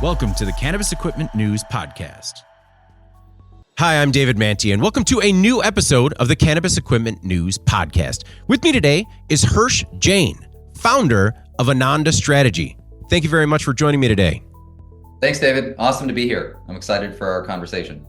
Welcome to the Cannabis Equipment News Podcast. Hi, I'm David Manti, and welcome to a new episode of the Cannabis Equipment News Podcast. With me today is Hirsh Jain, founder of Ananda Strategy. Thank you very much for joining me today. Thanks, David. Awesome to be here. I'm excited for our conversation.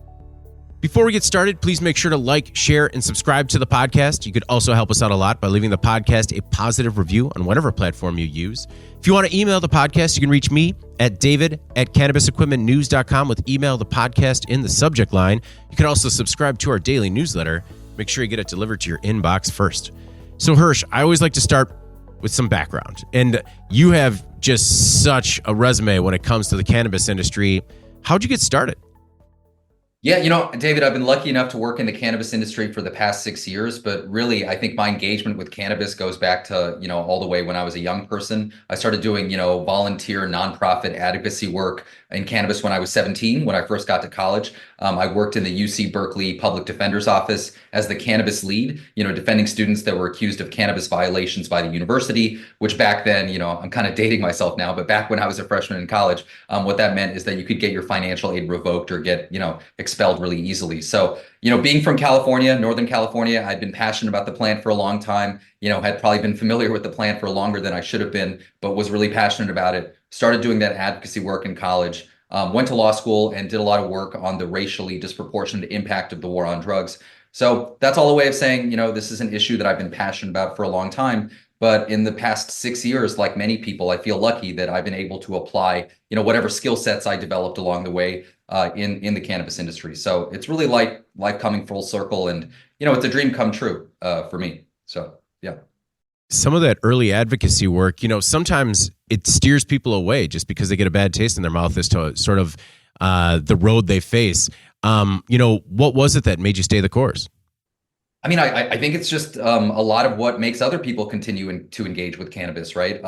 Before we get started, please make sure to like, share, and subscribe to the podcast. You could also help us out a lot by leaving the podcast a positive review on whatever platform you use. If you want to email the podcast, you can reach me at david@cannabisequipmentnews.com with email the podcast in the subject line. You can also subscribe to our daily newsletter. Make sure you get it delivered to your inbox first. So Hirsh, I always like to start with some background. And you have just such a resume when it comes to the cannabis industry. How'd you get started? Yeah, David, I've been lucky enough to work in the cannabis industry for the past 6 years, but really, I think my engagement with cannabis goes back to, all the way when I was a young person. I started doing, volunteer nonprofit advocacy work in cannabis when I was 17, when I first got to college. I worked in the UC Berkeley Public Defender's Office as the cannabis lead, defending students that were accused of cannabis violations by the university, which back then, I'm kind of dating myself now, but back when I was a freshman in college, what that meant is that you could get your financial aid revoked or get, expelled really easily. So, being from California, Northern California, I'd been passionate about the plant for a long time, had probably been familiar with the plant for longer than I should have been, but was really passionate about it. Started doing that advocacy work in college, went to law school and did a lot of work on the racially disproportionate impact of the war on drugs. So that's all a way of saying, this is an issue that I've been passionate about for a long time. But in the past 6 years, like many people, I feel lucky that I've been able to apply, whatever skill sets I developed along the way in the cannabis industry. So it's really like life coming full circle, and it's a dream come true for me. So yeah. Some of that early advocacy work, sometimes it steers people away just because they get a bad taste in their mouth as to sort of the road they face. What was it that made you stay the course? I mean, I think it's just a lot of what makes other people continue to engage with cannabis, right?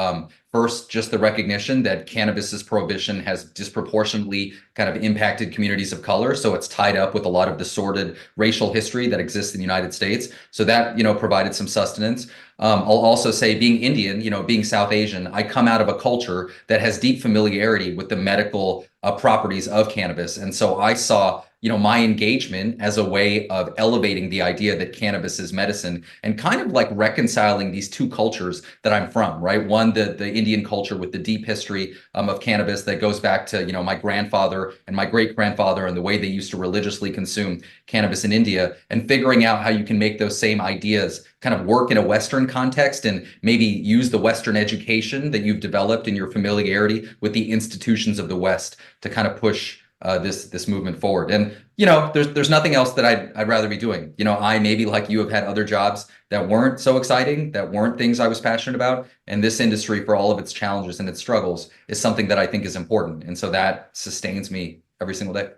First, just the recognition that cannabis's prohibition has disproportionately kind of impacted communities of color. So it's tied up with a lot of the sordid racial history that exists in the United States. So that, provided some sustenance. I'll also say being Indian, being South Asian, I come out of a culture that has deep familiarity with the medical properties of cannabis. And so I saw my engagement as a way of elevating the idea that cannabis is medicine and kind of like reconciling these two cultures that I'm from, right? One, the Indian culture with the deep history of cannabis that goes back to, my grandfather and my great-grandfather and the way they used to religiously consume cannabis in India, and figuring out how you can make those same ideas kind of work in a Western context and maybe use the Western education that you've developed in your familiarity with the institutions of the West to kind of push this movement forward. And there's nothing else that I'd rather be doing. I maybe like you have had other jobs that weren't so exciting, that weren't things I was passionate about. And this industry, for all of its challenges and its struggles, is something that I think is important. And so that sustains me every single day.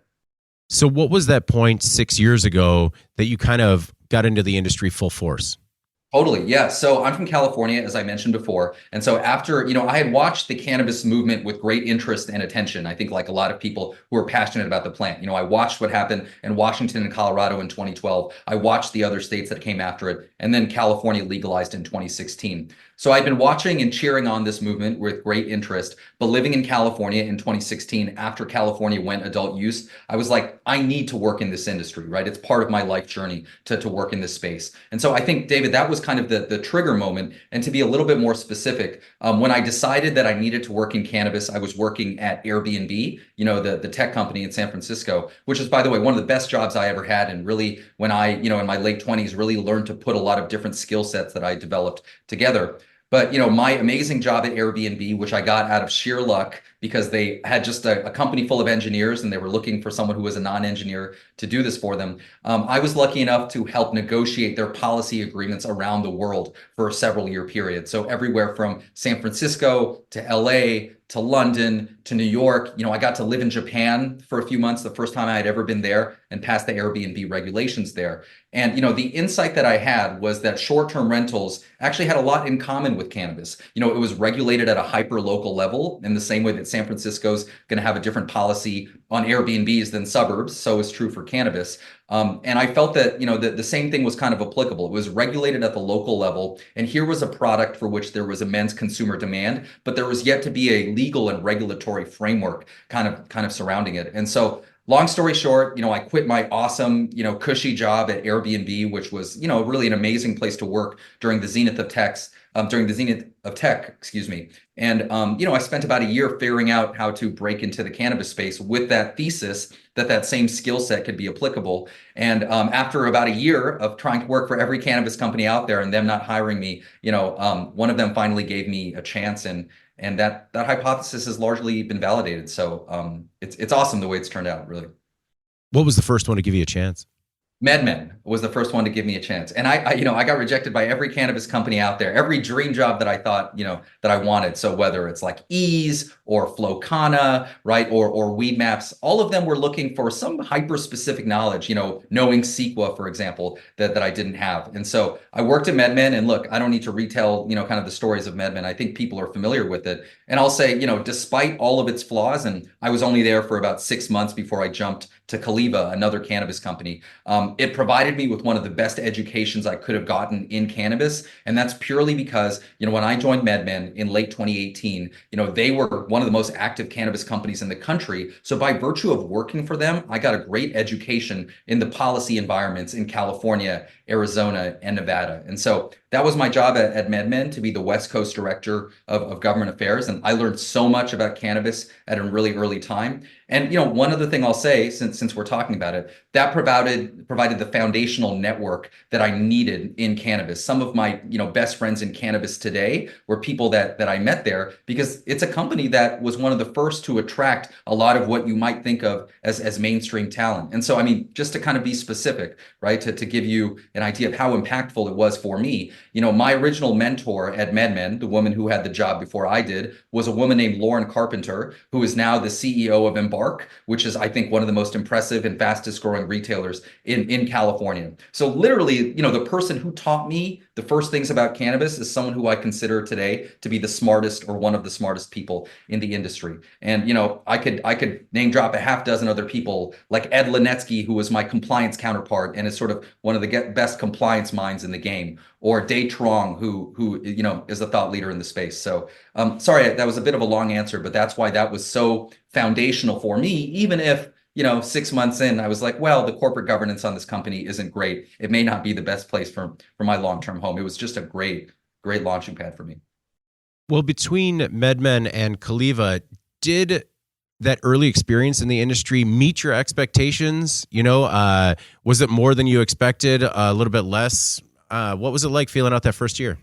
So what was that point 6 years ago that you kind of got into the industry full force? Totally. Yeah. So I'm from California, as I mentioned before. And so after, I had watched the cannabis movement with great interest and attention. I think like a lot of people who are passionate about the plant, I watched what happened in Washington and Colorado in 2012. I watched the other states that came after it. And then California legalized in 2016. So I've been watching and cheering on this movement with great interest, but living in California in 2016, after California went adult use, I was like, I need to work in this industry, right? It's part of my life journey to work in this space. And so I think, David, that was kind of the trigger moment. And to be a little bit more specific, when I decided that I needed to work in cannabis, I was working at Airbnb, the tech company in San Francisco, which is, by the way, one of the best jobs I ever had. And really, when I, in my late 20s, really learned to put a lot of different skill sets that I developed together. But, my amazing job at Airbnb, which I got out of sheer luck because they had just a company full of engineers and they were looking for someone who was a non-engineer to do this for them. I was lucky enough to help negotiate their policy agreements around the world for a several year period. So everywhere from San Francisco to LA to London to New York. I got to live in Japan for a few months, the first time I had ever been there, and passed the Airbnb regulations there. And, the insight that I had was that short-term rentals actually had a lot in common with cannabis. It was regulated at a hyper-local level in the same way that San Francisco's going to have a different policy on Airbnbs than suburbs. So is true for cannabis. And I felt that, the same thing was kind of applicable. It was regulated at the local level. And here was a product for which there was immense consumer demand, but there was yet to be a legal and regulatory framework kind of surrounding it. And so long story short, I quit my awesome, cushy job at Airbnb, which was, really an amazing place to work during the zenith of tech, excuse me. And, I spent about a year figuring out how to break into the cannabis space with that thesis that same skill set could be applicable. And after about a year of trying to work for every cannabis company out there and them not hiring me, one of them finally gave me a chance, and that hypothesis has largely been validated. So it's awesome the way it's turned out, really. What was the first one to give you a chance? MedMen was the first one to give me a chance. And I got rejected by every cannabis company out there, every dream job that I thought, that I wanted. So whether it's like Ease or Flowcana, right, or Weed Maps, all of them were looking for some hyper specific knowledge, knowing CEQA, for example, that I didn't have. And so I worked at MedMen, and look, I don't need to retell, kind of the stories of MedMen. I think people are familiar with it. And I'll say, despite all of its flaws, and I was only there for about 6 months before I jumped to Caliva, another cannabis company. It provided me with one of the best educations I could have gotten in cannabis. And that's purely because, when I joined MedMen in late 2018, they were one of the most active cannabis companies in the country. So by virtue of working for them, I got a great education in the policy environments in California, Arizona, and Nevada. And so that was my job at MedMen, to be the West Coast Director of Government Affairs. And I learned so much about cannabis at a really early time. And one other thing I'll say, since we're talking about it, that provided the foundational network that I needed in cannabis. Some of my best friends in cannabis today were people that I met there, because it's a company that was one of the first to attract a lot of what you might think of as mainstream talent. And so, just to kind of be specific, right, to give you an idea of how impactful it was for me, my original mentor at MedMen, the woman who had the job before I did, was a woman named Lauren Carpenter, who is now the CEO of Embark, which is, I think, one of the most impressive and fastest growing retailers in California. So literally, the person who taught me the first things about cannabis is someone who I consider today to be the smartest, or one of the smartest people in the industry. And, I could name drop a half dozen other people, like Ed Linetsky, who was my compliance counterpart and is sort of one of the best compliance minds in the game, or Day Trong, who is a thought leader in the space. So sorry, that was a bit of a long answer, but that's why that was so foundational for me, even if 6 months in, I was like, well, the corporate governance on this company isn't great. It may not be the best place for my long-term home. It was just a great launching pad for me. Well, between MedMen and Caliva, did that early experience in the industry meet your expectations? Was it more than you expected? A little bit less? What was it like feeling out that first year?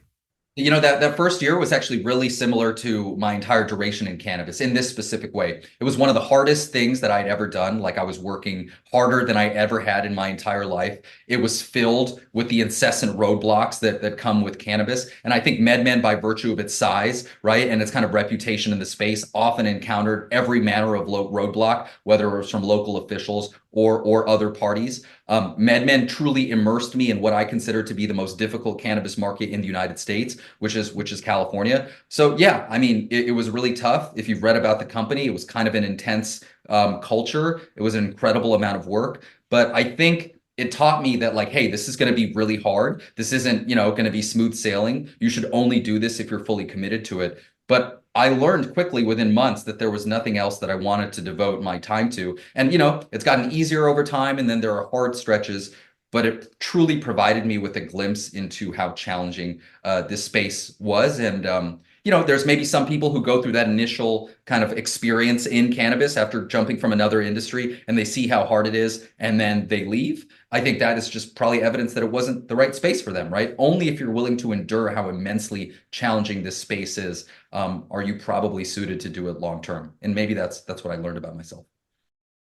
That first year was actually really similar to my entire duration in cannabis in this specific way. It was one of the hardest things that I'd ever done. Like, I was working harder than I ever had in my entire life. It was filled with the incessant roadblocks that come with cannabis. And I think MedMen, by virtue of its size, right, and its kind of reputation in the space, often encountered every manner of roadblock, whether it was from local officials or other parties. MedMen truly immersed me in what I consider to be the most difficult cannabis market in the United States, which is California. So yeah, it was really tough. If you've read about the company, it was kind of an intense culture. It was an incredible amount of work. But I think it taught me that, like, hey, this is going to be really hard. This isn't, going to be smooth sailing. You should only do this if you're fully committed to it. But I learned quickly within months that there was nothing else that I wanted to devote my time to. And, it's gotten easier over time. And then there are hard stretches, but it truly provided me with a glimpse into how challenging this space was. And, there's maybe some people who go through that initial kind of experience in cannabis after jumping from another industry, and they see how hard it is, and then they leave. I think that is just probably evidence that it wasn't the right space for them, right? Only if you're willing to endure how immensely challenging this space is, are you probably suited to do it long term. And maybe that's what I learned about myself.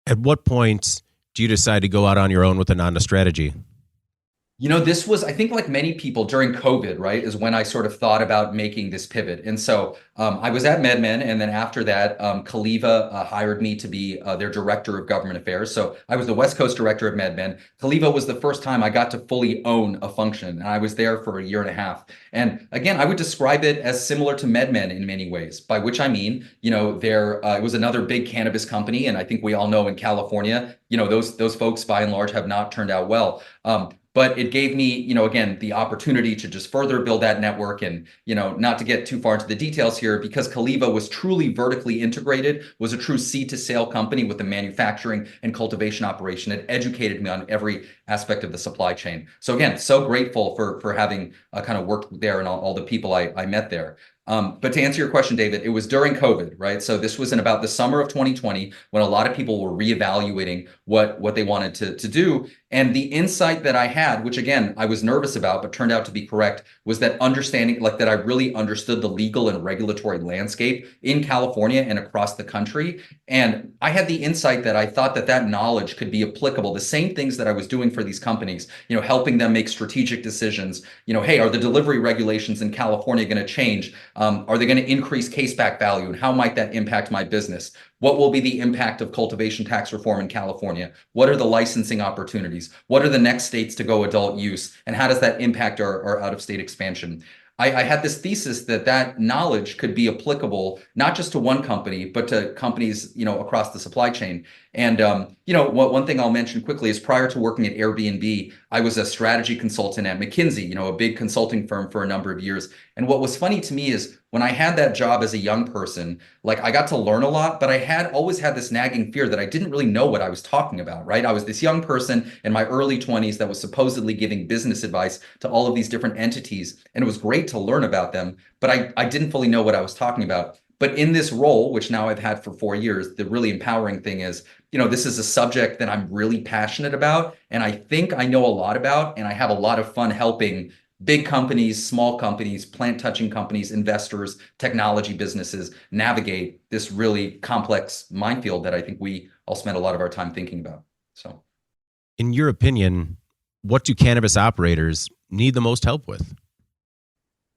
At what point do you decide to go out on your own with a Nanda strategy? This was, I think, like many people during COVID, right, is when I sort of thought about making this pivot. And so I was at MedMen. And then after that, Kaliva hired me to be their director of government affairs. So I was the West Coast director of MedMen. Kaliva was the first time I got to fully own a function. And I was there for a year and a half. And again, I would describe it as similar to MedMen in many ways, by which I mean, it was another big cannabis company. And I think we all know in California, those folks by and large have not turned out well. But it gave me, again, the opportunity to just further build that network and, not to get too far into the details here, because Kaliva was truly vertically integrated, was a true seed to sale company with a manufacturing and cultivation operation. It educated me on every aspect of the supply chain. So again, so grateful for having kind of worked there and all the people I met there. But to answer your question, David, it was during COVID, right? So this was in about the summer of 2020 when a lot of people were reevaluating what they wanted to do. And the insight that I had, which again, I was nervous about, but turned out to be correct, was that understanding, like that I really understood the legal and regulatory landscape in California and across the country. And I had the insight that I thought that knowledge could be applicable. The same things that I was doing for these companies, helping them make strategic decisions. Hey, are the delivery regulations in California going to change? Are they going to increase case back value? And how might that impact my business? What will be the impact of cultivation tax reform in California? What are the licensing opportunities? What are the next states to go adult use? And how does that impact our out-of-state expansion? I had this thesis that knowledge could be applicable not just to one company, but to companies, across the supply chain. And one thing I'll mention quickly is prior to working at Airbnb, I was a strategy consultant at McKinsey, a big consulting firm for a number of years. And what was funny to me is when I had that job as a young person, like I got to learn a lot, but I had always had this nagging fear that I didn't really know what I was talking about, right? I was this young person in my early 20s that was supposedly giving business advice to all of these different entities. And it was great to learn about them, but I didn't fully know what I was talking about. But in this role, which now I've had for 4 years, the really empowering thing is, this is a subject that I'm really passionate about. And I think I know a lot about, and I have a lot of fun helping big companies, small companies, plant touching companies, investors, technology businesses navigate this really complex minefield that I think we all spend a lot of our time thinking about. So, in your opinion, what do cannabis operators need the most help with?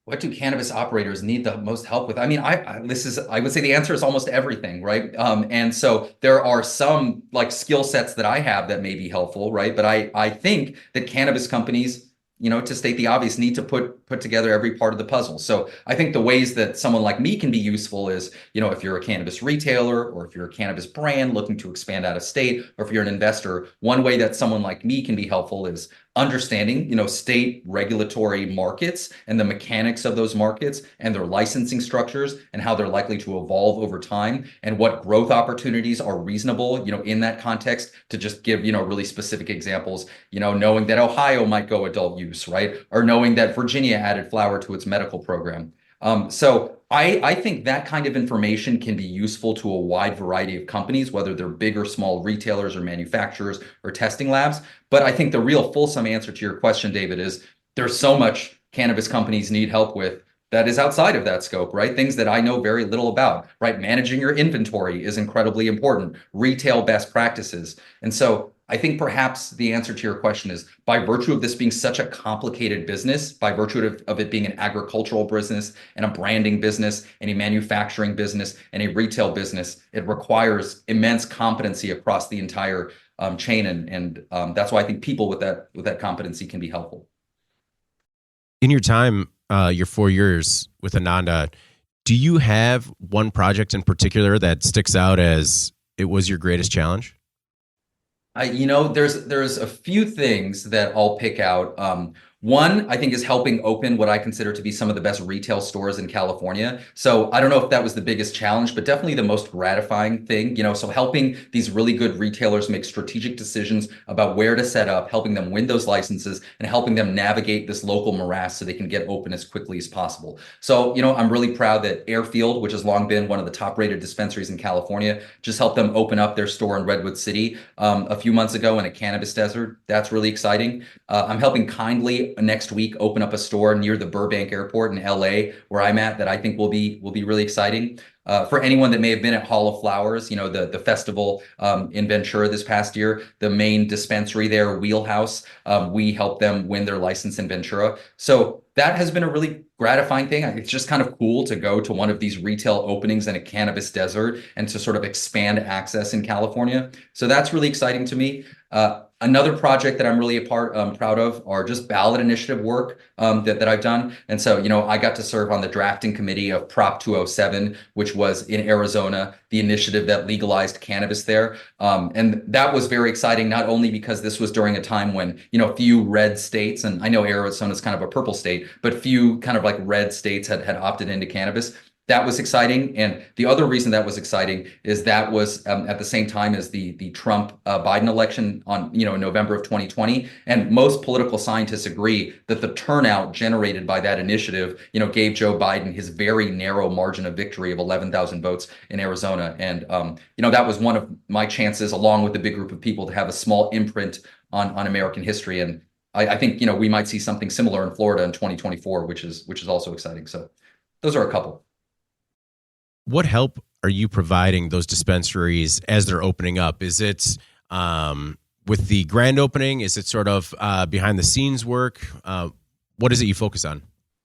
What do cannabis operators need the most help with? I mean, I would say the answer is almost everything, right? And so there are some like skill sets that I have that may be helpful, right? But I think that cannabis companies, to state the obvious, need to put together every part of the puzzle. So I think the ways that someone like me can be useful is, if you're a cannabis retailer or if you're a cannabis brand looking to expand out of state, or if you're an investor, one way that someone like me can be helpful is understanding, state regulatory markets and the mechanics of those markets and their licensing structures and how they're likely to evolve over time and what growth opportunities are reasonable, in that context. To just give, really specific examples, knowing that Ohio might go adult use, right? Or knowing that Virginia added flower to its medical program. So I think that kind of information can be useful to a wide variety of companies, whether they're big or small retailers or manufacturers or testing labs. But I think the real fulsome answer to your question, David, is there's so much cannabis companies need help with that is outside of that scope, right? Things that I know very little about, right? Managing your inventory is incredibly important. Retail best practices. And so I think perhaps the answer to your question is by virtue of this being such a complicated business, by virtue of it being an agricultural business and a branding business and a manufacturing business and a retail business, it requires immense competency across the entire chain. And that's why I think people with that competency can be helpful. In your time, your 4 years with Ananda, do you have one project in particular that sticks out as it was your greatest challenge? There's a few things that I'll pick out. One, I think, is helping open what I consider to be some of the best retail stores in California. So I don't know if that was the biggest challenge, but definitely the most gratifying thing, so helping these really good retailers make strategic decisions about where to set up, helping them win those licenses and helping them navigate this local morass so they can get open as quickly as possible. So, I'm really proud that Airfield, which has long been one of the top rated dispensaries in California, just helped them open up their store in Redwood City a few months ago in a cannabis desert. That's really exciting. I'm helping Kindly next week open up a store near the Burbank Airport in LA, where I'm at, that I think will be really exciting. For anyone that may have been at Hall of Flowers, the festival in Ventura this past year, the main dispensary there, Wheelhouse, we helped them win their license in Ventura. So that has been a really gratifying thing. It's just kind of cool to go to one of these retail openings in a cannabis desert and to sort of expand access in California. So that's really exciting to me. Another project that I'm really proud of are just ballot initiative work that I've done. And so, I got to serve on the drafting committee of Prop 207, which was in Arizona, the initiative that legalized cannabis there. And that was very exciting, not only because this was during a time when, few red states, and I know Arizona is kind of a purple state, but few kind of like red states had opted into cannabis. That was exciting. And the other reason that was exciting is that was at the same time as the Trump Biden election on, in November of 2020. And most political scientists agree that the turnout generated by that initiative, gave Joe Biden his very narrow margin of victory of 11,000 votes in Arizona. And, that was one of my chances, along with a big group of people, to have a small imprint on American history. And I think, we might see something similar in Florida in 2024, which is also exciting. So those are a couple. What help are you providing those dispensaries as they're opening up? Is it with the grand opening? Is it sort of behind the scenes work? What is it you focus on?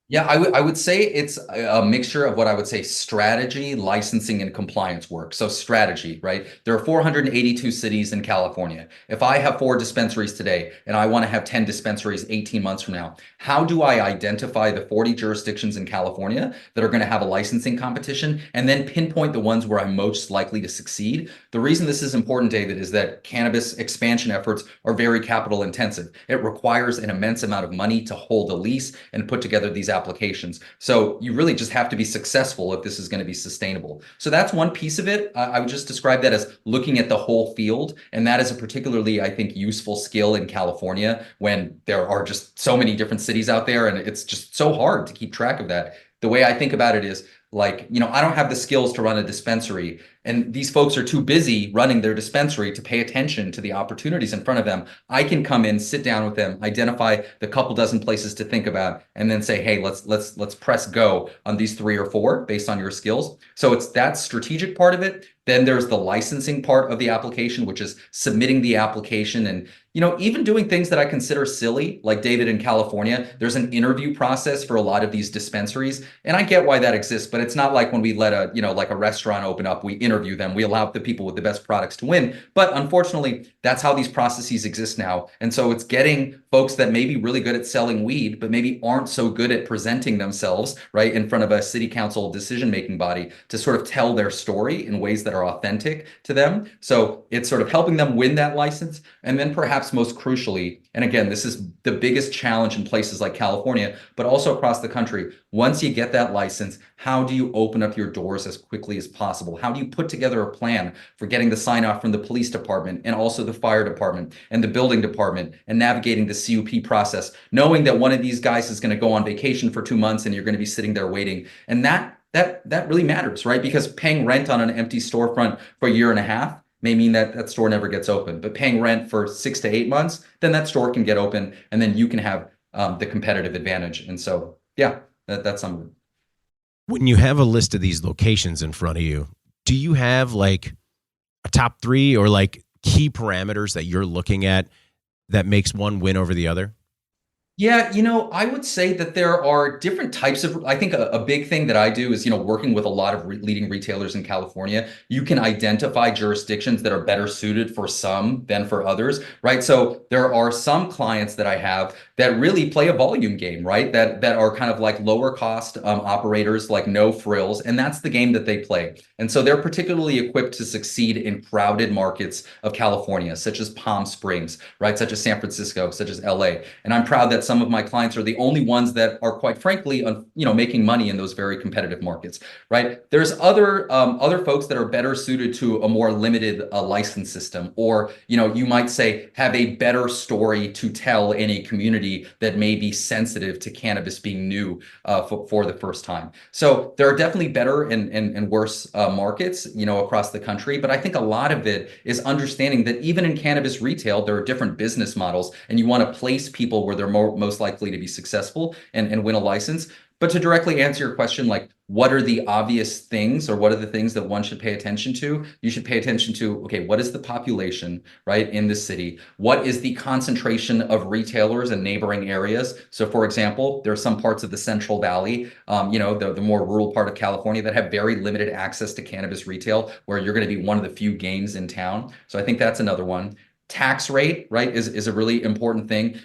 Yeah, I would say it's a mixture of what I would say strategy, licensing, and compliance work. So strategy, right? There are 482 cities in California. If I have 4 dispensaries today and I want to have 10 dispensaries 18 months from now, how do I identify the 40 jurisdictions in California that are going to have a licensing competition and then pinpoint the ones where I'm most likely to succeed? The reason this is important, David, is that cannabis expansion efforts are very capital intensive. It requires an immense amount of money to hold a lease and put together these applications. So you really just have to be successful if this is going to be sustainable. So that's one piece of it. I would just describe that as looking at the whole field. And that is a particularly, I think, useful skill in California when there are just so many different cities out there. And it's just so hard to keep track of that. The way I think about it is like, I don't have the skills to run a dispensary. And these folks are too busy running their dispensary to pay attention to the opportunities in front of them. I can come in, sit down with them, identify the couple dozen places to think about, and then say, hey, let's press go on these 3 or 4 based on your skills. So it's that strategic part of it. Then there's the licensing part of the application, which is submitting the application and, even doing things that I consider silly, like David in California, there's an interview process for a lot of these dispensaries. And I get why that exists, but it's not like when we let like a restaurant open up, we interview them, we allow the people with the best products to win. But unfortunately, that's how these processes exist now. And so it's getting folks that may be really good at selling weed, but maybe aren't so good at presenting themselves, right, in front of a city council decision-making body to sort of tell their story in ways that are authentic to them. So it's sort of helping them win that license. And then perhaps most crucially, and again, this is the biggest challenge in places like California, but also across the country, once you get that license, how do you open up your doors as quickly as possible? How do you put together a plan for getting the sign off from the police department and also the fire department and the building department and navigating the CUP process, knowing that one of these guys is going to go on vacation for 2 months and you're going to be sitting there waiting? And that really matters, right? Because paying rent on an empty storefront for a year and a half may mean that that store never gets open, but paying rent for 6 to 8 months, then that store can get open and then you can have the competitive advantage. And so, yeah, that's some of it. When you have a list of these locations in front of you, do you have like a top 3 or like key parameters that you're looking at that makes one win over the other? Yeah, I would say that there are different types of, I think a big thing that I do is, working with a lot of leading retailers in California, you can identify jurisdictions that are better suited for some than for others, right? So there are some clients that I have that really play a volume game, right? That are kind of like lower cost operators, like no frills, and that's the game that they play. And so they're particularly equipped to succeed in crowded markets of California, such as Palm Springs, right? Such as San Francisco, such as LA. And I'm proud that some of my clients are the only ones that are, quite frankly, making money in those very competitive markets, right? There's other folks that are better suited to a more limited license system, or you might say have a better story to tell in a community that may be sensitive to cannabis being new for the first time. So there are definitely better and worse markets, across the country. But I think a lot of it is understanding that even in cannabis retail, there are different business models, and you want to place people where they're most likely to be successful and win a license. But to directly answer your question, like what are the obvious things or what are the things that one should pay attention to? You should pay attention to, okay, what is the population, right, in the city? What is the concentration of retailers in neighboring areas? So for example, there are some parts of the Central Valley, the more rural part of California that have very limited access to cannabis retail, where you're going to be one of the few games in town. So I think that's another one. Tax rate, right, is a really important thing.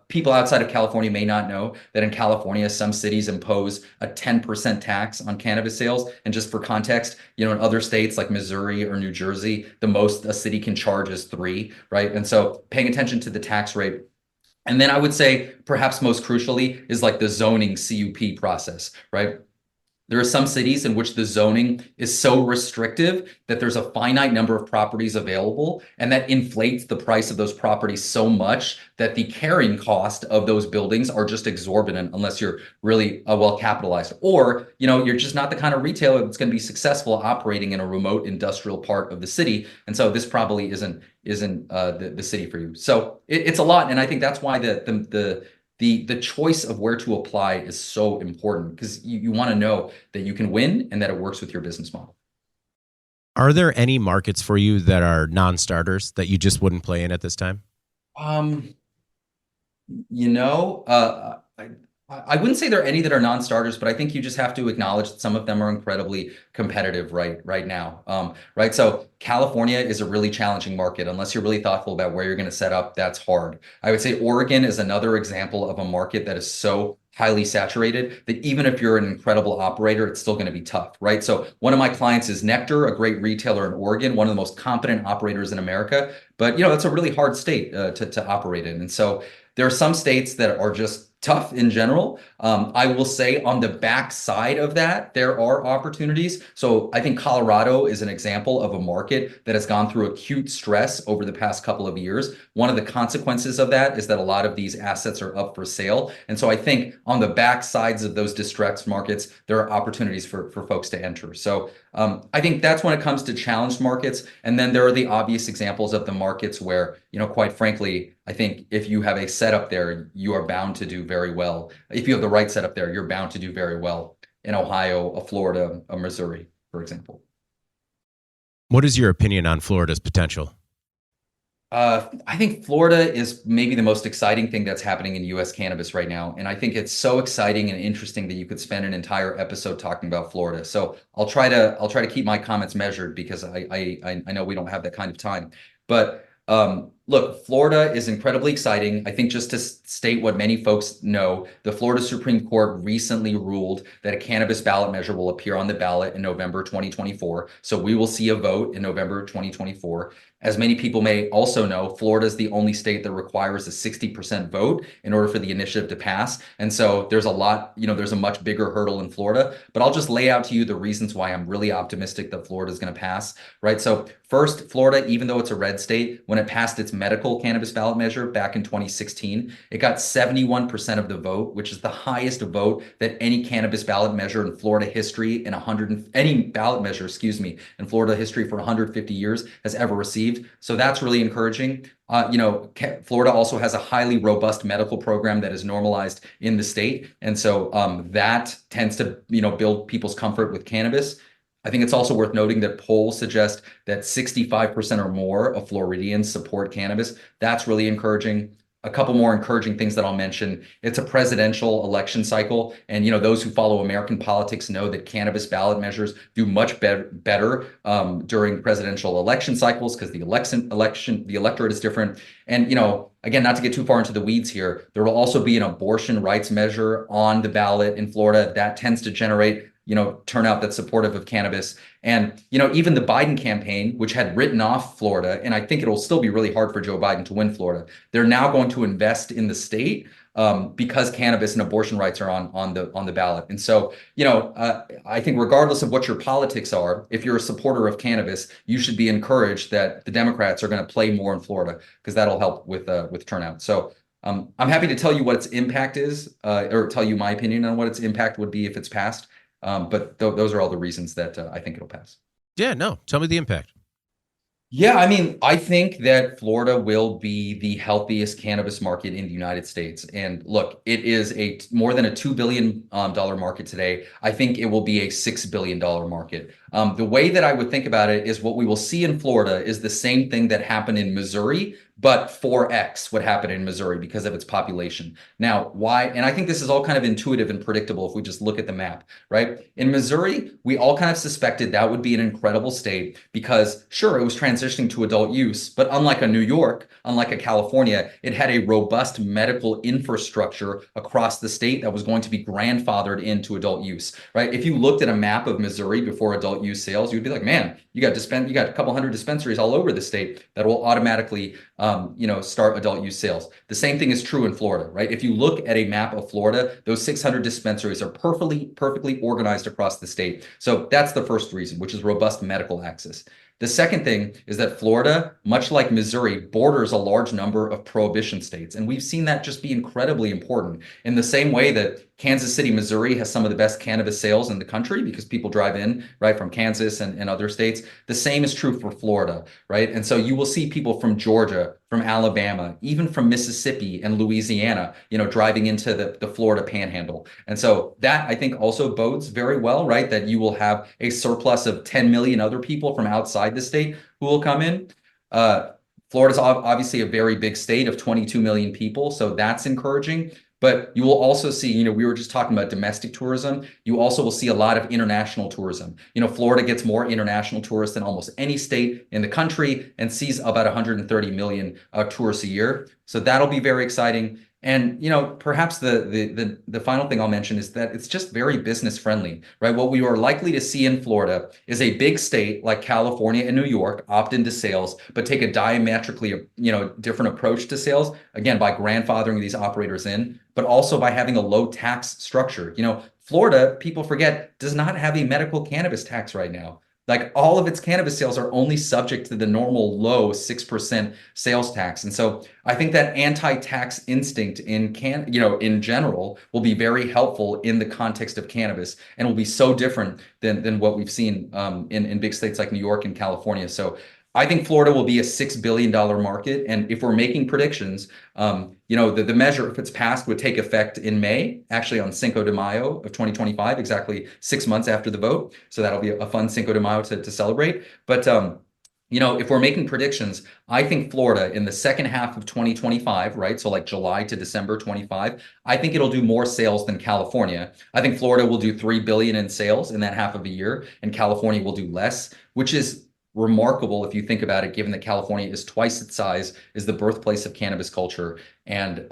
People outside of California may not know that in California, some cities impose a 10% tax on cannabis sales. And just for context, in other states like Missouri or New Jersey, the most a city can charge is 3, right? And so paying attention to the tax rate. And then I would say perhaps most crucially is like the zoning CUP process, right? There are some cities in which the zoning is so restrictive that there's a finite number of properties available, and that inflates the price of those properties so much that the carrying cost of those buildings are just exorbitant unless you're really well capitalized, or you're just not the kind of retailer that's going to be successful operating in a remote industrial part of the city, and so this probably isn't the city for you. So it's a lot, and I think that's why the choice of where to apply is so important, because you want to know that you can win and that it works with your business model. Are there any markets for you that are non-starters that you just wouldn't play in at this time? You know, I wouldn't say there are any that are non-starters, but I think you just have to acknowledge that some of them are incredibly competitive right now. Right. So California is a really challenging market. Unless you're really thoughtful about where you're going to set up, that's hard. I would say Oregon is another example of a market that is so highly saturated that even if you're an incredible operator, it's still going to be tough, right? So one of my clients is Nectar, a great retailer in Oregon, one of the most competent operators in America. But it's a really hard state to operate in. And so there are some states that are just tough in general. I will say on the backside of that, there are opportunities. So I think Colorado is an example of a market that has gone through acute stress over the past couple of years. One of the consequences of that is that a lot of these assets are up for sale. And so I think on the backsides of those distressed markets, there are opportunities for folks to enter. So I think that's when it comes to challenged markets. And then there are the obvious examples of the markets where, quite frankly, I think if you have a setup there, you are bound to do very well. If you have the right setup there, you're bound to do very well in Ohio, a Florida, a Missouri, for example. What is your opinion on Florida's potential? I think Florida is maybe the most exciting thing that's happening in U.S. cannabis right now. And I think it's so exciting and interesting that you could spend an entire episode talking about Florida. So I'll try to keep my comments measured, because I know we don't have that kind of time. But look, Florida is incredibly exciting. I think just to state what many folks know, the Florida Supreme Court recently ruled that a cannabis ballot measure will appear on the ballot in November 2024. So we will see a vote in November 2024. As many people may also know, Florida is the only state that requires a 60% vote in order for the initiative to pass. And so there's a much bigger hurdle in Florida. But I'll just lay out to you the reasons why I'm really optimistic that Florida is going to pass, right? So first, Florida, even though it's a red state, when it passed its medical cannabis ballot measure back in 2016, it got 71% of the vote, which is the highest vote that any cannabis ballot measure in Florida history any ballot measure, in Florida history for 150 years has ever received. So that's really encouraging. Florida also has a highly robust medical program that is normalized in the state. And so that tends to, build people's comfort with cannabis. I think it's also worth noting that polls suggest that 65% or more of Floridians support cannabis. That's really encouraging. A couple more encouraging things that I'll mention. It's a presidential election cycle. And, those who follow American politics know that cannabis ballot measures do much better during presidential election cycles, because the electorate is different. And, again, not to get too far into the weeds here, there will also be an abortion rights measure on the ballot in Florida that tends to generate turnout that's supportive of cannabis. And, even the Biden campaign, which had written off Florida, and I think it'll still be really hard for Joe Biden to win Florida, they're now going to invest in the state because cannabis and abortion rights are on the ballot. And so, I think regardless of what your politics are, if you're a supporter of cannabis, you should be encouraged that the Democrats are going to play more in Florida, because that'll help with turnout. So I'm happy to tell you what its impact is, or tell you my opinion on what its impact would be if it's passed. But those are all the reasons that I think it'll pass. Yeah, no. Tell me the impact. Yeah, I mean, I think that Florida will be the healthiest cannabis market in the United States. And look, it is a more than a $2 billion market today. I think it will be a $6 billion market. The way that I would think about it is what we will see in Florida is the same thing that happened in Missouri, but 4x what happened in Missouri because of its population. Now, why? And I think this is all kind of intuitive and predictable if we just look at the map, right? In Missouri, we all kind of suspected that would be an incredible state because, sure, it was transitioning to adult use, but unlike a New York, unlike a California, it had a robust medical infrastructure across the state that was going to be grandfathered into adult use, right? If you looked at a map of Missouri before adult use sales, you'd be like, man, you got a couple hundred dispensaries all over the state that will automatically start adult use sales. The same thing is true in Florida, right? If you look at a map of Florida, those 600 dispensaries are perfectly organized across the state. So that's the first reason, which is robust medical access. The second thing is that Florida, much like Missouri, borders a large number of prohibition states. And we've seen that just be incredibly important in the same way that Kansas City, Missouri has some of the best cannabis sales in the country because people drive in, right, from Kansas and other states. The same is true for Florida, right? And so you will see people from Georgia, from Alabama, even from Mississippi and Louisiana, driving into the Florida panhandle. And so that I think also bodes very well, right? That you will have a surplus of 10 million other people from outside the state who will come in. Florida's obviously a very big state of 22 million people, so that's encouraging. But you will also see, we were just talking about domestic tourism. You also will see a lot of international tourism. Florida gets more international tourists than almost any state in the country and sees about 130 million tourists a year. So that'll be very exciting. And perhaps the final thing I'll mention is that it's just very business friendly, right? What we are likely to see in Florida is a big state like California and New York opt into sales, but take a diametrically different approach to sales, again, by grandfathering these operators in, but also by having a low tax structure. Florida, people forget, does not have a medical cannabis tax right now. Like all of its cannabis sales are only subject to the normal low 6% sales tax. And so I think that anti-tax instinct in general will be very helpful in the context of cannabis and will be so different than what we've seen in big states like New York and California. So I think Florida will be a $6 billion market. And if we're making predictions, the measure, if it's passed, would take effect in May, actually on Cinco de Mayo of 2025, exactly 6 months after the vote. So that'll be a fun Cinco de Mayo to celebrate. But if we're making predictions, I think Florida in the second half of 2025, right? So like July to December 25, I think it'll do more sales than California. I think Florida will do 3 billion in sales in that half of a year, and California will do less, which is remarkable if you think about it, given that California is twice its size, is the birthplace of cannabis culture, and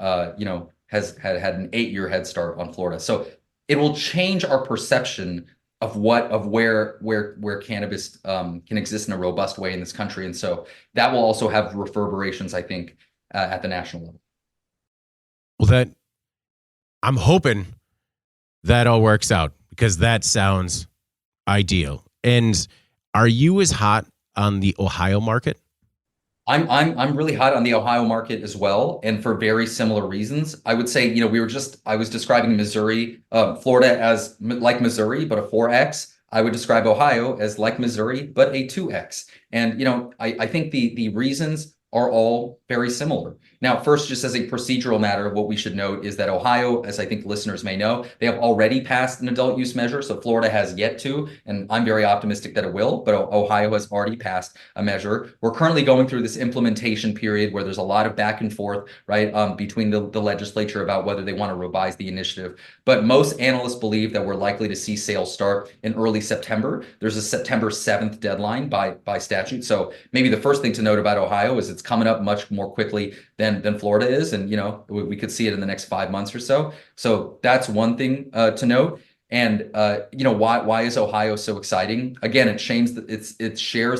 has had an 8-year head start on Florida. So it will change our perception of where cannabis can exist in a robust way in this country, and so that will also have reverberations, I think, at the national level. Well, I'm hoping that all works out because that sounds ideal. And are you as hot on the Ohio market? I'm really hot on the Ohio market as well, and for very similar reasons. I would say, I was describing Missouri, Florida as like Missouri, but a 4x. I would describe Ohio as like Missouri, but a 2x. And, I think the reasons are all very similar. Now, first, just as a procedural matter, what we should note is that Ohio, as I think listeners may know, they have already passed an adult use measure. So Florida has yet to, and I'm very optimistic that it will, but Ohio has already passed a measure. We're currently going through this implementation period where there's a lot of back and forth, right, between the legislature about whether they want to revise the initiative. But most analysts believe that we're likely to see sales start in early September. There's a September 7th deadline by statute. So maybe the first thing to note about Ohio is it's coming up much more quickly than Florida is. And, we could see it in the next 5 months or so. So that's one thing to note. And, why is Ohio so exciting? Again, it shares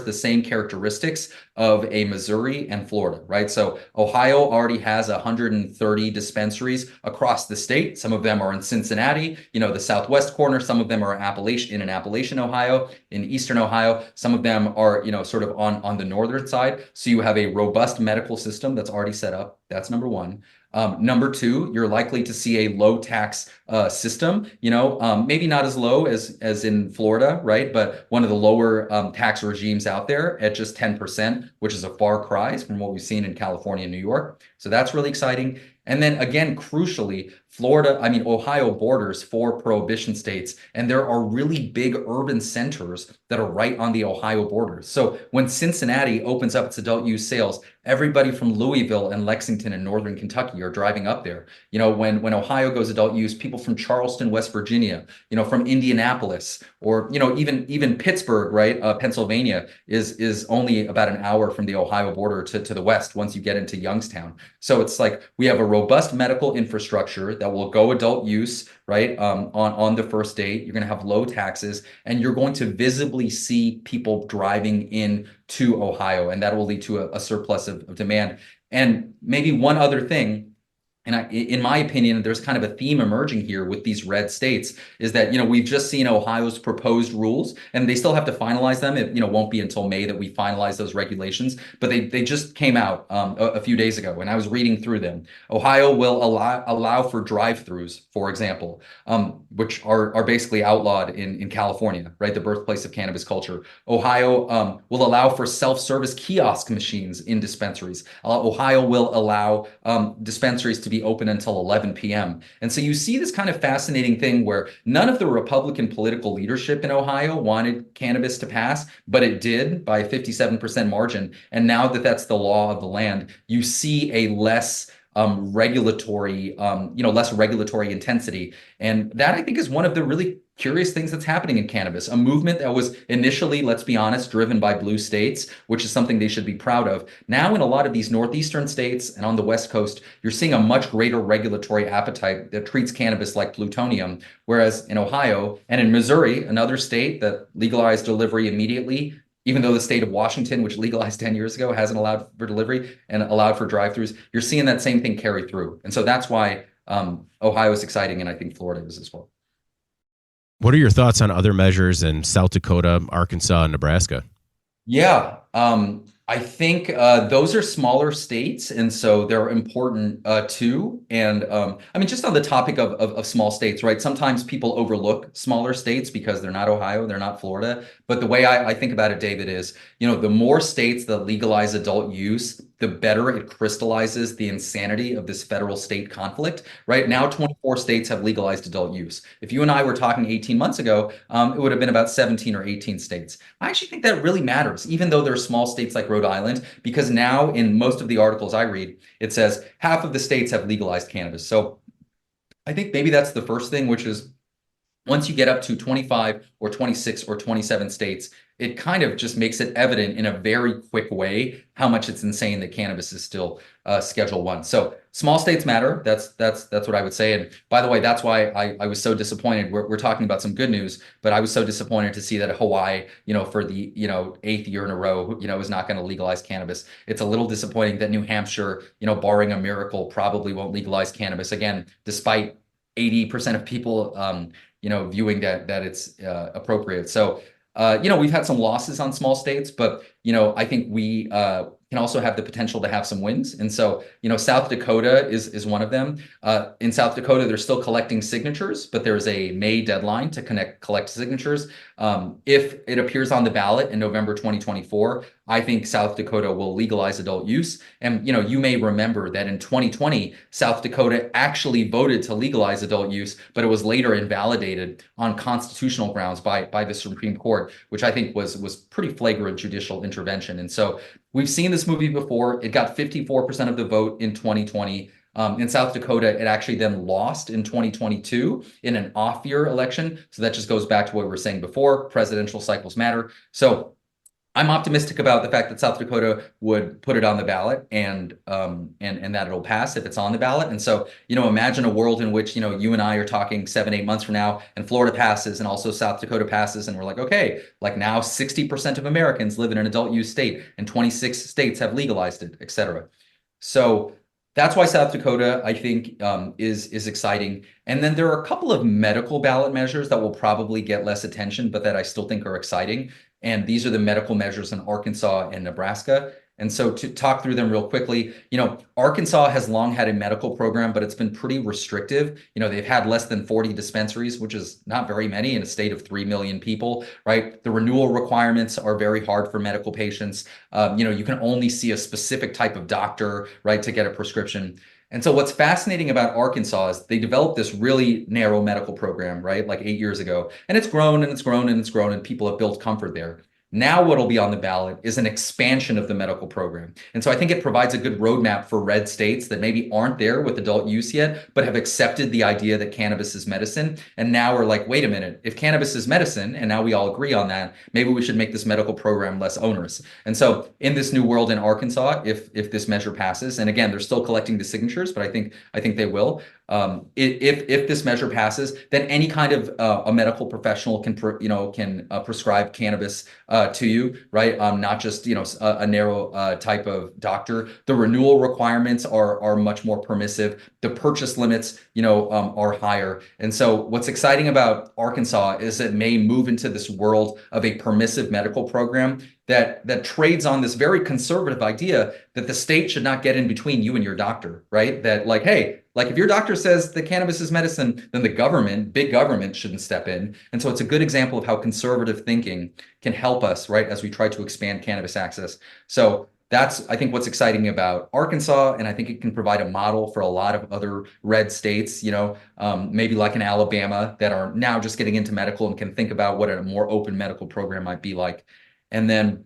the same characteristics of a Missouri and Florida, right? So Ohio already has 130 dispensaries across the state. Some of them are in Cincinnati, the southwest corner. Some of them are in Appalachian, Ohio, in eastern Ohio. Some of them are, sort of on the northern side. So you have a robust medical system that's already set up. That's number one. Number two, you're likely to see a low tax system, maybe not as low as in Florida, right? But one of the lower tax regimes out there at just 10%, which is a far cry from what we've seen in California and New York. So that's really exciting. And then again, crucially, Ohio borders 4 prohibition states, and there are really big urban centers that are right on the Ohio borders. So when Cincinnati opens up its adult use sales, everybody from Louisville and Lexington and Northern Kentucky are driving up there. When Ohio goes adult use, people from Charleston, West Virginia, from Indianapolis, or even Pittsburgh, right? Pennsylvania is only about an hour from the Ohio border to the west once you get into Youngstown. So it's like we have a robust medical infrastructure that will go adult use, right? On the first date, you're going to have low taxes, and you're going to visibly see people driving in to Ohio, and that will lead to a surplus of demand. And maybe one other thing, and in my opinion, there's kind of a theme emerging here with these red states, is that, we've just seen Ohio's proposed rules, and they still have to finalize them. It, won't be until May that we finalize those regulations, but they just came out a few days ago, and I was reading through them. Ohio will allow for drive-throughs, for example, which are basically outlawed in California, right? The birthplace of cannabis culture. Ohio will allow for self-service kiosk machines in dispensaries. Ohio will allow dispensaries to be open until 11 p.m. And so you see this kind of fascinating thing where none of the Republican political leadership in Ohio wanted cannabis to pass, but it did by a 57% margin. And now that that's the law of the land, you see a less regulatory intensity. And that, I think, is one of the really curious things that's happening in cannabis, a movement that was initially, let's be honest, driven by blue states, which is something they should be proud of. Now, in a lot of these northeastern states and on the West Coast, you're seeing a much greater regulatory appetite that treats cannabis like plutonium. Whereas in Ohio and in Missouri, another state that legalized delivery immediately, even though the state of Washington, which legalized 10 years ago, hasn't allowed for delivery and allowed for drive-throughs, you're seeing that same thing carry through. And so that's why Ohio is exciting, and I think Florida is as well. What are your thoughts on other measures in South Dakota, Arkansas, and Nebraska? Yeah, I think those are smaller states, and so they're important too. And just on the topic of small states, right? Sometimes people overlook smaller states because they're not Ohio, they're not Florida. But the way I think about it, David, is, the more states that legalize adult use, the better it crystallizes the insanity of this federal state conflict. Right now, 24 states have legalized adult use. If you and I were talking 18 months ago, it would have been about 17 or 18 states. I actually think that really matters, even though there are small states like Rhode Island, because now in most of the articles I read, it says half of the states have legalized cannabis. So I think maybe that's the first thing, which is once you get up to 25 or 26 or 27 states, it kind of just makes it evident in a very quick way how much it's insane that cannabis is still Schedule 1. So small states matter. That's what I would say. And by the way, that's why I was so disappointed. We're talking about some good news, but I was so disappointed to see that Hawaii, for the 8th year in a row, is not going to legalize cannabis. It's a little disappointing that New Hampshire, barring a miracle, probably won't legalize cannabis again, despite 80% of people viewing that it's appropriate. So we've had some losses on small states, but I think we can also have the potential to have some wins. And so South Dakota is one of them. In South Dakota, they're still collecting signatures, but there's a May deadline to collect signatures. If it appears on the ballot in November 2024, I think South Dakota will legalize adult use. And you may remember that in 2020, South Dakota actually voted to legalize adult use, but it was later invalidated on constitutional grounds by the Supreme Court, which I think was pretty flagrant judicial intervention. And so we've seen this movie before. It got 54% of the vote in 2020. In South Dakota, it actually then lost in 2022 in an off-year election. So that just goes back to what we were saying before, presidential cycles matter. So I'm optimistic about the fact that South Dakota would put it on the ballot and that it'll pass if it's on the ballot. And so, imagine a world in which, you and I are talking 7-8 months from now and Florida passes and also South Dakota passes. And we're like, okay, like now 60% of Americans live in an adult use state and 26 states have legalized it, et cetera. So that's why South Dakota, I think, is exciting. And then there are a couple of medical ballot measures that will probably get less attention, but that I still think are exciting. And these are the medical measures in Arkansas and Nebraska. And so to talk through them real quickly, Arkansas has long had a medical program, but it's been pretty restrictive. They've had less than 40 dispensaries, which is not very many in a state of 3 million people, right? The renewal requirements are very hard for medical patients. You can only see a specific type of doctor, right, to get a prescription. And so what's fascinating about Arkansas is they developed this really narrow medical program, right, like 8 years ago. And it's grown and it's grown and it's grown, and people have built comfort there. Now what'll be on the ballot is an expansion of the medical program. And so I think it provides a good roadmap for red states that maybe aren't there with adult use yet, but have accepted the idea that cannabis is medicine. And now we're like, wait a minute, if cannabis is medicine, and now we all agree on that, maybe we should make this medical program less onerous. And so in this new world in Arkansas, if this measure passes, and again, they're still collecting the signatures, but I think they will. If this measure passes, then any kind of a medical professional can prescribe cannabis to you, right? Not just a narrow type of doctor. The renewal requirements are much more permissive. The purchase limits are higher. And so what's exciting about Arkansas is it may move into this world of a permissive medical program that trades on this very conservative idea that the state should not get in between you and your doctor, right? That like, hey, like if your doctor says that cannabis is medicine, then the government, big government, shouldn't step in. And so it's a good example of how conservative thinking can help us, right, as we try to expand cannabis access. So that's, I think, what's exciting about Arkansas, and I think it can provide a model for a lot of other red states, maybe like in Alabama, that are now just getting into medical and can think about what a more open medical program might be like. And then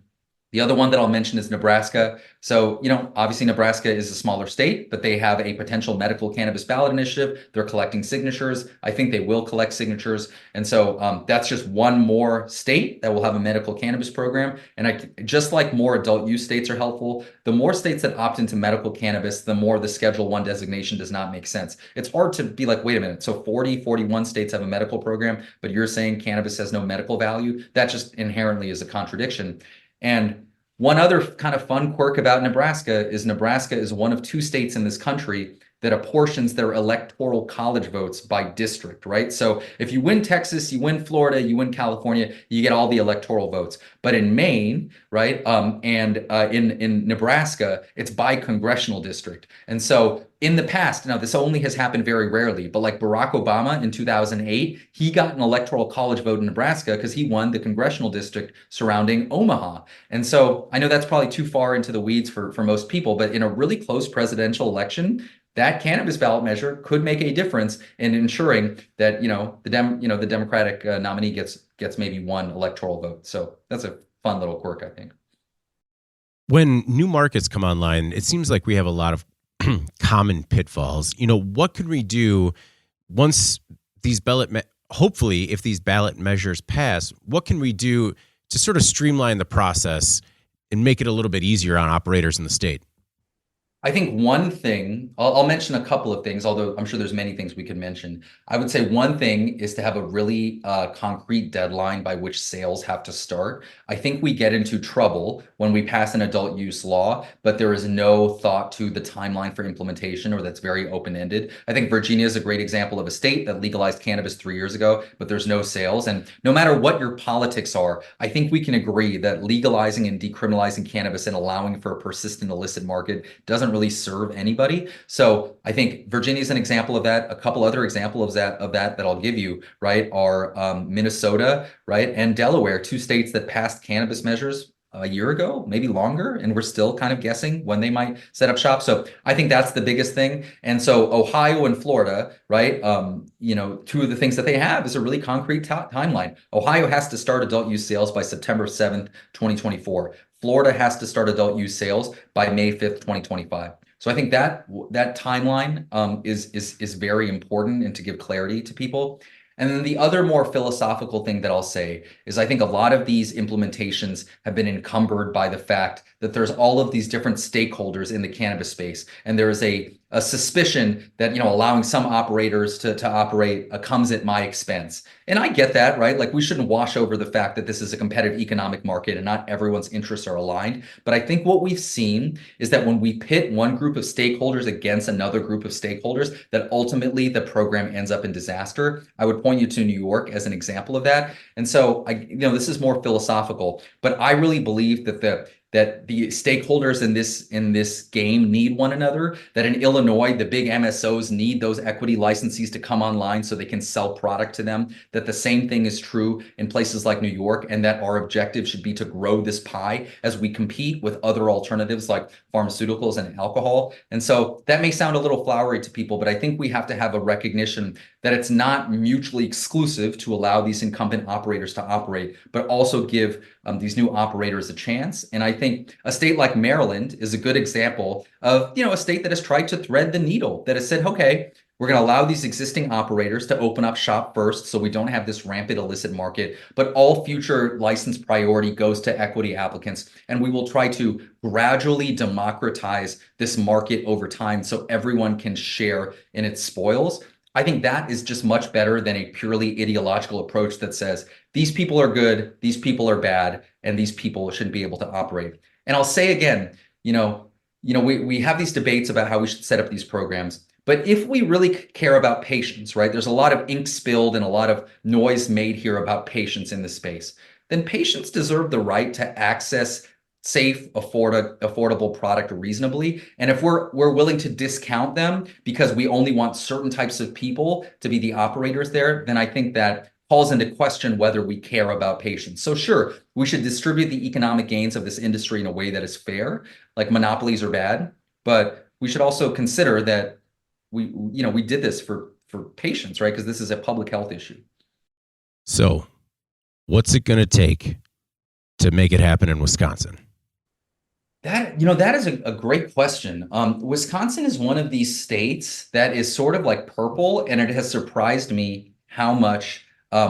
the other one that I'll mention is Nebraska. So, obviously Nebraska is a smaller state, but they have a potential medical cannabis ballot initiative. They're collecting signatures. I think they will collect signatures. And so that's just one more state that will have a medical cannabis program. And just like more adult use states are helpful, the more states that opt into medical cannabis, the more the Schedule 1 designation does not make sense. It's hard to be like, wait a minute, so 41 states have a medical program, but you're saying cannabis has no medical value? That just inherently is a contradiction. And one other kind of fun quirk about Nebraska is one of 2 states in this country that apportions their electoral college votes by district, right? So if you win Texas, you win Florida, you win California, you get all the electoral votes. But in Maine, right, and in Nebraska, it's by congressional district. And so in the past, now this only has happened very rarely, but like Barack Obama in 2008, he got an electoral college vote in Nebraska because he won the congressional district surrounding Omaha. And so I know that's probably too far into the weeds for most people, but in a really close presidential election, that cannabis ballot measure could make a difference in ensuring that the Democratic nominee gets maybe 1 electoral vote. So that's a fun little quirk, I think. When new markets come online, it seems like we have a lot of common pitfalls. What could we do once these hopefully, if these ballot measures pass, what can we do to sort of streamline the process and make it a little bit easier on operators in the state? I think one thing, I'll mention a couple of things, although I'm sure there's many things we could mention. I would say one thing is to have a really concrete deadline by which sales have to start. I think we get into trouble when we pass an adult use law, but there is no thought to the timeline for implementation, or that's very open-ended. I think Virginia is a great example of a state that legalized cannabis 3 years ago, but there's no sales. And no matter what your politics are, I think we can agree that legalizing and decriminalizing cannabis and allowing for a persistent illicit market doesn't really serve anybody. So I think Virginia is an example of that. A couple other examples of that I'll give you, right, are Minnesota, right, and Delaware, 2 states that passed cannabis measures a year ago, maybe longer, and we're still kind of guessing when they might set up shop. So I think that's the biggest thing. And so Ohio and Florida, right, 2 of the things that they have is a really concrete timeline. Ohio has to start adult use sales by September 7th, 2024. Florida has to start adult use sales by May 5th, 2025. So I think that timeline is very important, and to give clarity to people. And then the other more philosophical thing that I'll say is I think a lot of these implementations have been encumbered by the fact that there's all of these different stakeholders in the cannabis space. And there is a suspicion that, allowing some operators to operate comes at my expense. And I get that, right? Like, we shouldn't wash over the fact that this is a competitive economic market and not everyone's interests are aligned. But I think what we've seen is that when we pit one group of stakeholders against another group of stakeholders, that ultimately the program ends up in disaster. I would point you to New York as an example of that. And so this is more philosophical, but I really believe that that the stakeholders in this game need one another, that in Illinois, the big MSOs need those equity licensees to come online so they can sell product to them, that the same thing is true in places like New York, and that our objective should be to grow this pie as we compete with other alternatives like pharmaceuticals and alcohol. And so that may sound a little flowery to people, but I think we have to have a recognition that it's not mutually exclusive to allow these incumbent operators to operate, but also give these new operators a chance. And I think a state like Maryland is a good example of, a state that has tried to thread the needle, that has said, okay, we're going to allow these existing operators to open up shop first so we don't have this rampant illicit market, but all future license priority goes to equity applicants. And we will try to gradually democratize this market over time so everyone can share in its spoils. I think that is just much better than a purely ideological approach that says these people are good, these people are bad, and these people shouldn't be able to operate. And I'll say again, we have these debates about how we should set up these programs. But if we really care about patients, right, there's a lot of ink spilled and a lot of noise made here about patients in this space, then patients deserve the right to access safe, affordable product reasonably. And if we're willing to discount them because we only want certain types of people to be the operators there, then I think that calls into question whether we care about patients. So sure, we should distribute the economic gains of this industry in a way that is fair, like monopolies are bad, but we should also consider that we did this for patients, right? Because this is a public health issue. So what's it going to take to make it happen in Wisconsin? That is a great question. Wisconsin is one of these states that is sort of like purple, and it has surprised me how much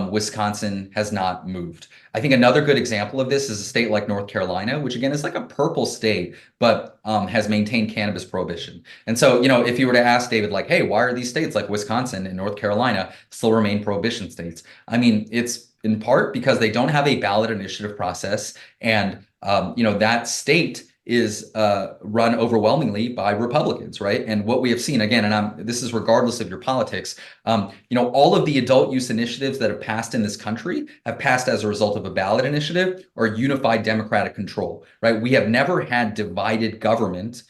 Wisconsin has not moved. I think another good example of this is a state like North Carolina, which again is like a purple state, but has maintained cannabis prohibition. And so, if you were to ask David, like, hey, why are these states like Wisconsin and North Carolina still remain prohibition states? I mean, it's in part because they don't have a ballot initiative process, and that state is run overwhelmingly by Republicans, right? And what we have seen again, and this is regardless of your politics, all of the adult use initiatives that have passed in this country have passed as a result of a ballot initiative or unified Democratic control, right? We have never had divided government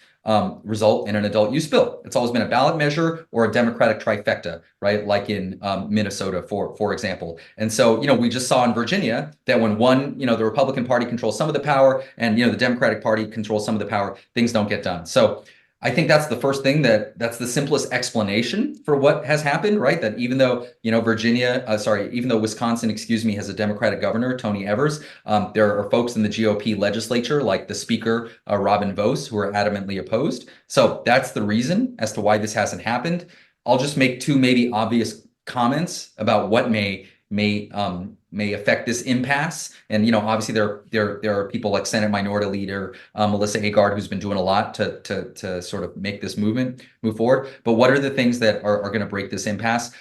result in an adult use bill. It's always been a ballot measure or a Democratic trifecta, right? Like in Minnesota, for example. And so, we just saw in Virginia that when the Republican Party controls some of the power and, the Democratic Party controls some of the power, things don't get done. So I think that's the first thing that's the simplest explanation for what has happened, right? That even though, even though Wisconsin, has a Democratic governor, Tony Evers, there are folks in the GOP legislature, like the speaker, Robin Vos, who are adamantly opposed. So that's the reason as to why this hasn't happened. I'll just make two maybe obvious comments about what may affect this impasse. And obviously there are people like Senate Minority Leader Melissa Agard, who's been doing a lot to sort of make this move forward. But what are the things that are going to break this impasse?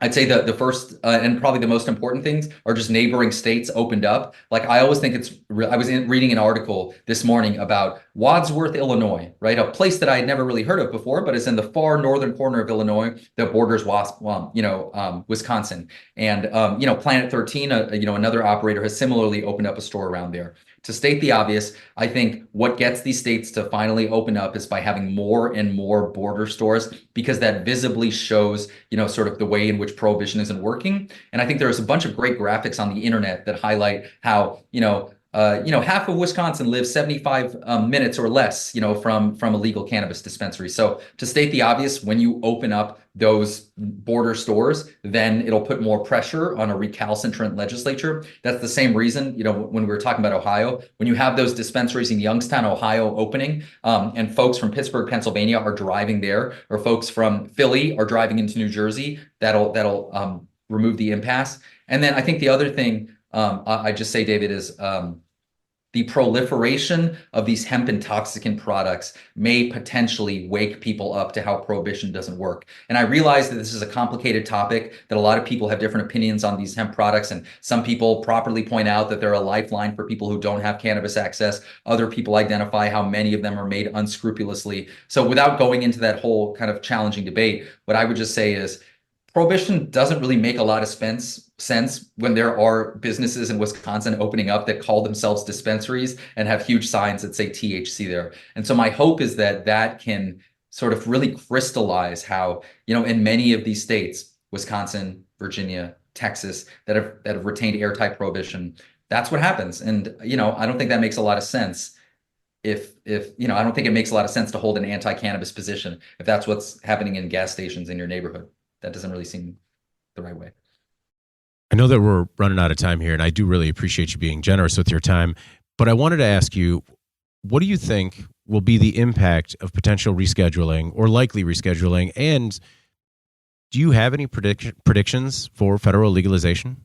I'd say the first and probably the most important things are just neighboring states opened up. Like I always think I was reading an article this morning about Wadsworth, Illinois, right? A place that I had never really heard of before, but it's in the far northern corner of Illinois that borders Wisconsin. And Planet 13, another operator, has similarly opened up a store around there. To state the obvious, I think what gets these states to finally open up is by having more and more border stores, because that visibly shows, sort of the way in which prohibition isn't working. And I think there's a bunch of great graphics on the internet that highlight how, half of Wisconsin lives 75 minutes or less, from a legal cannabis dispensary. So to state the obvious, when you open up those border stores, then it'll put more pressure on a recalcitrant legislature. That's the same reason, when we were talking about Ohio, when you have those dispensaries in Youngstown, Ohio opening, and folks from Pittsburgh, Pennsylvania are driving there, or folks from Philly are driving into New Jersey, that'll remove the impasse. And then I think the other thing I just say, David, is the proliferation of these hemp intoxicant products may potentially wake people up to how prohibition doesn't work. And I realize that this is a complicated topic, that a lot of people have different opinions on these hemp products. And some people properly point out that they're a lifeline for people who don't have cannabis access. Other people identify how many of them are made unscrupulously. So without going into that whole kind of challenging debate, what I would just say is, prohibition doesn't really make a lot of sense when there are businesses in Wisconsin opening up that call themselves dispensaries and have huge signs that say THC there. And so my hope is that that can sort of really crystallize how, in many of these states, Wisconsin, Virginia, Texas, that have retained airtight prohibition, that's what happens. And, I don't think that makes a lot of sense. If I don't think it makes a lot of sense to hold an anti-cannabis position if that's what's happening in gas stations in your neighborhood. That doesn't really seem the right way. I know that we're running out of time here, and I do really appreciate you being generous with your time. But I wanted to ask you, what do you think will be the impact of potential rescheduling or likely rescheduling? And do you have any predictions for federal legalization?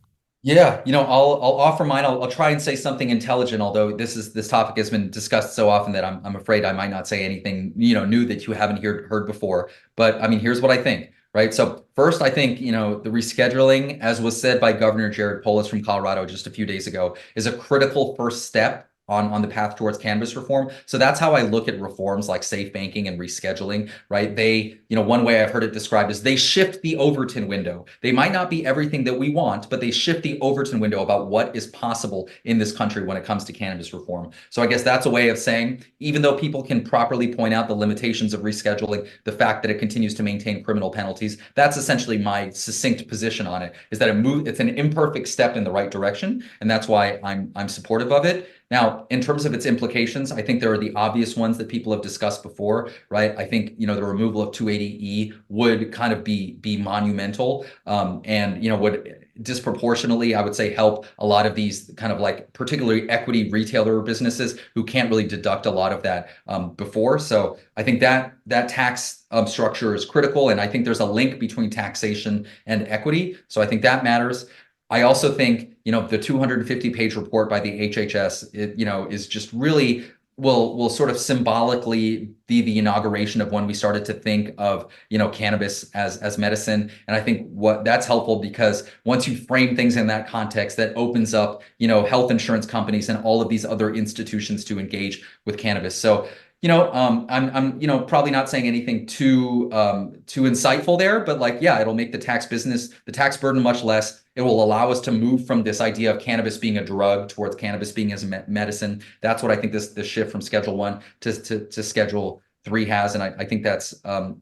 Yeah, I'll offer mine. I'll try and say something intelligent, although this topic has been discussed so often that I'm afraid I might not say anything, new that you haven't heard before. But I mean, here's what I think, right? So first, I think, the rescheduling, as was said by Governor Jared Polis from Colorado just a few days ago, is a critical first step on the path towards cannabis reform. So that's how I look at reforms like safe banking and rescheduling, right? They, one way I've heard it described is they shift the Overton window. They might not be everything that we want, but they shift the Overton window about what is possible in this country when it comes to cannabis reform. So I guess that's a way of saying, even though people can properly point out the limitations of rescheduling, the fact that it continues to maintain criminal penalties, that's essentially my succinct position on it, is that it's an imperfect step in the right direction. And that's why I'm supportive of it. Now, in terms of its implications, I think there are the obvious ones that people have discussed before, right? I think, the removal of 280E would kind of be monumental, and, would disproportionately, I would say, help a lot of these kind of like particularly equity retailer businesses who can't really deduct a lot of that before. So I think that tax structure is critical. And I think there's a link between taxation and equity. So I think that matters. I also think, the 250-page report by the HHS, is just really will sort of symbolically be the inauguration of when we started to think of, cannabis as medicine. And I think that's helpful because once you frame things in that context, that opens up, health insurance companies and all of these other institutions to engage with cannabis. So I'm probably not saying anything too insightful there, but it'll make the tax burden much less. It will allow us to move from this idea of cannabis being a drug towards cannabis being as medicine. That's what I think this shift from Schedule 1 to Schedule 3 has, and I think that's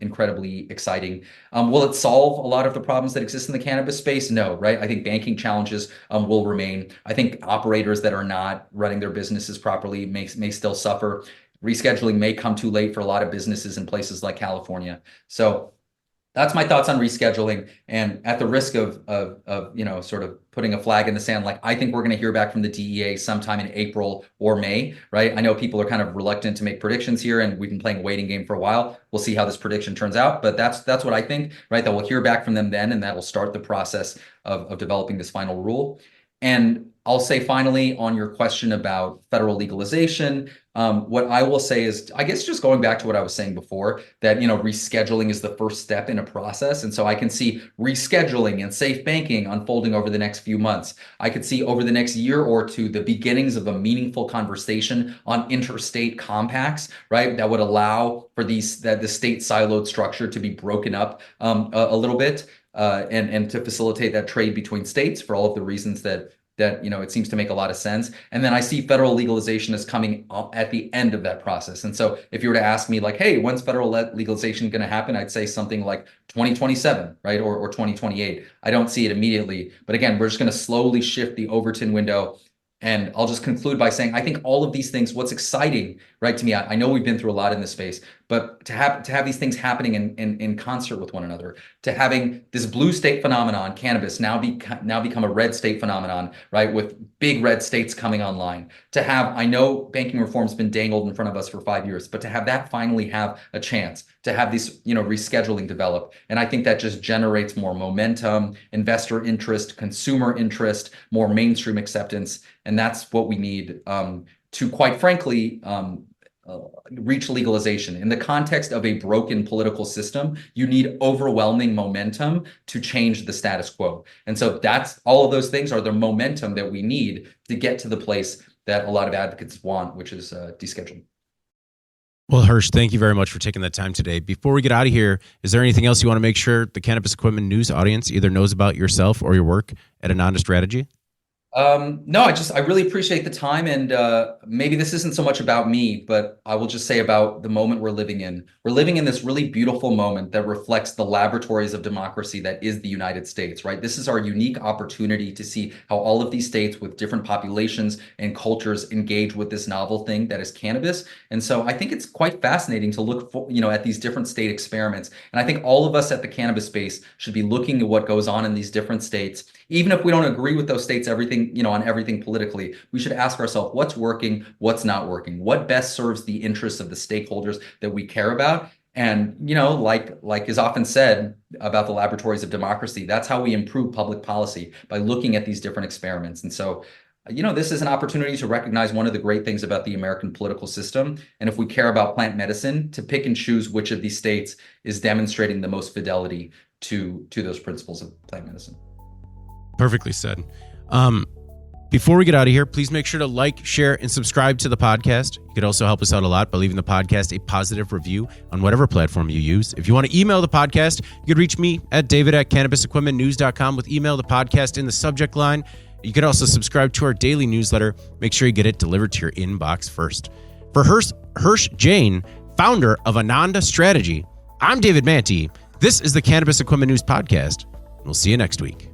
incredibly exciting. Will it solve a lot of the problems that exist in the cannabis space? No, right? I think banking challenges will remain. I think operators that are not running their businesses properly may still suffer. Rescheduling may come too late for a lot of businesses in places like California. So that's my thoughts on rescheduling. And at the risk of sort of putting a flag in the sand, I think we're going to hear back from the DEA sometime in April or May, right? I know people are kind of reluctant to make predictions here, and we've been playing a waiting game for a while. We'll see how this prediction turns out, but that's what I think, right? That we'll hear back from them then, and that will start the process of developing this final rule. And I'll say finally on your question about federal legalization, what I will say is, I guess just going back to what I was saying before, that, rescheduling is the first step in a process. And so I can see rescheduling and safe banking unfolding over the next few months. I could see over the next year or two, the beginnings of a meaningful conversation on interstate compacts, right? That would allow for the state siloed structure to be broken up a little bit, and to facilitate that trade between states for all of the reasons that it seems to make a lot of sense. And then I see federal legalization as coming at the end of that process. And so if you were to ask me hey, when's federal legalization going to happen? I'd say something like 2027, right? Or 2028. I don't see it immediately. But again, we're just going to slowly shift the Overton window. And I'll just conclude by saying, I think all of these things, what's exciting, right, to me, I know we've been through a lot in this space, but to have these things happening in concert with one another, to having this blue state phenomenon, cannabis, now become a red state phenomenon, right, with big red states coming online, to have, I know banking reform's been dangled in front of us for 5 years, but to have that finally have a chance, to have these, rescheduling develop. And I think that just generates more momentum, investor interest, consumer interest, more mainstream acceptance. And that's what we need to, quite frankly, reach legalization. In the context of a broken political system, you need overwhelming momentum to change the status quo. And so that's all of those things are the momentum that we need to get to the place that a lot of advocates want, which is descheduling. Well, Hirsh, thank you very much for taking that time today. Before we get out of here, is there anything else you want to make sure the Cannabis Equipment News audience either knows about yourself or your work at Ananda Strategy? No, I really appreciate the time, and maybe this isn't so much about me, but I will just say about the moment we're living in. We're living in this really beautiful moment that reflects the laboratories of democracy that is the United States, right? This is our unique opportunity to see how all of these states with different populations and cultures engage with this novel thing that is cannabis. And so I think it's quite fascinating to look for, at these different state experiments. And I think all of us at the cannabis space should be looking at what goes on in these different states. Even if we don't agree with those states, on everything politically, we should ask ourselves what's working, what's not working, what best serves the interests of the stakeholders that we care about. And, like is often said about the laboratories of democracy, that's how we improve public policy, by looking at these different experiments. And so, this is an opportunity to recognize one of the great things about the American political system. And if we care about plant medicine, to pick and choose which of these states is demonstrating the most fidelity to those principles of plant medicine. Perfectly said. Before we get out of here, please make sure to like, share, and subscribe to the podcast. You could also help us out a lot by leaving the podcast a positive review on whatever platform you use. If you want to email the podcast, you could reach me at david@cannabisequipmentnews.com with email the podcast in the subject line. You could also subscribe to our daily newsletter. Make sure you get it delivered to your inbox first. For Hirsh Jain, founder of Ananda Strategy, I'm David Manti. This is the Cannabis Equipment News Podcast. We'll see you next week.